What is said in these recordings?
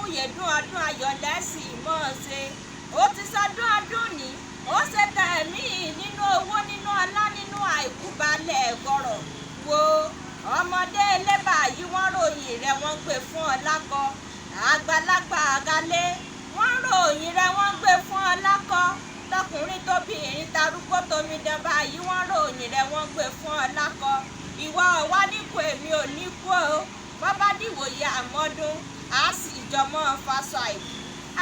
múyèdún ọdún ayọ̀ lẹ́sìn mọ́ ṣe ó ti sọdún ọdún ní ó ṣe tẹ̀mí nínú owó nínú ọlá nínú àìkú balẹ̀ gbọ́rọ̀ wo ọmọdé lébà yìí wọ́n ròyìn rẹ̀ wọ́n gbé fún ọ lákọ àgbàlagbà àgálé wọ́n ròyìn rẹ̀ wọ́n gbé fún ọ lákọ tọkùnrin tóbìnrin tarúgbó tomidan báyìí wọ́n ròyìn rẹ̀ wọ́n gbé fún ọ lákọ ìwọ ọ̀wá níkù èmi ò níkù o bọ́bá dìwòye àmọ́dún á sì jọmọ́ faṣọ àìkú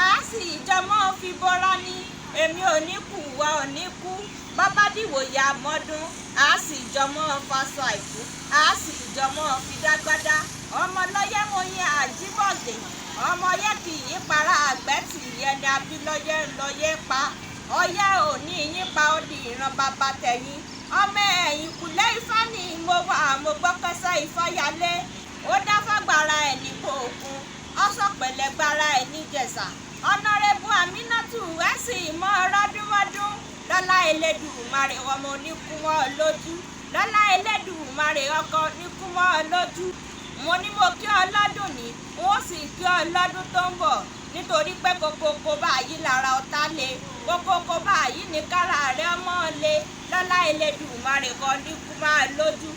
á sì jọmọ́ fi bọ́ra ní èmi ò ní kú wa ò ní kú bọ́bá dìwòye àmọ́dún á sì jọmọ́ faṣọ àìkú á sì jọmọ́ fi dágbádá ọmọ lọ́yẹ́ moyin àjíbọ̀gbè ọmọ yẹ kì í para àgbẹ̀ tì yẹn ni abilọ́yẹ́ ńlọyẹ́ pa ọyẹ́ òní yín pa ó di ìran bàbá tẹ̀yìn ọmọ ẹ̀yìn kùlé ifá ni mo wà mo gbọ́ kẹsẹ́ ìfọ́yálé ó dá fágbára ẹ̀ ní kòòkun ọ̀sọ̀pẹ̀lẹ̀ gbára ẹ̀ níjẹ̀ṣà ọ̀nàrẹ́bù àmínátù ẹ̀ sì mọ́ ọ̀rọ̀dúnmọ́dún lọ́lá Elédùmarè ọmọ oníkúmọ́ lójú lọ́lá Elédùmarè ọkọ oníkúmọ́ lójú mo ní mo kí ọ lọ́dún ní wọ́n sì kí ọ lọ́dún tó ń bọ̀ nítorí pé kókókó báyìí lára ọ̀tá le kókókó báyìí ní kára rẹ̀ ọmọ le lọ́lá Elédùmarè kọ́ oníkúmọ́ lójú.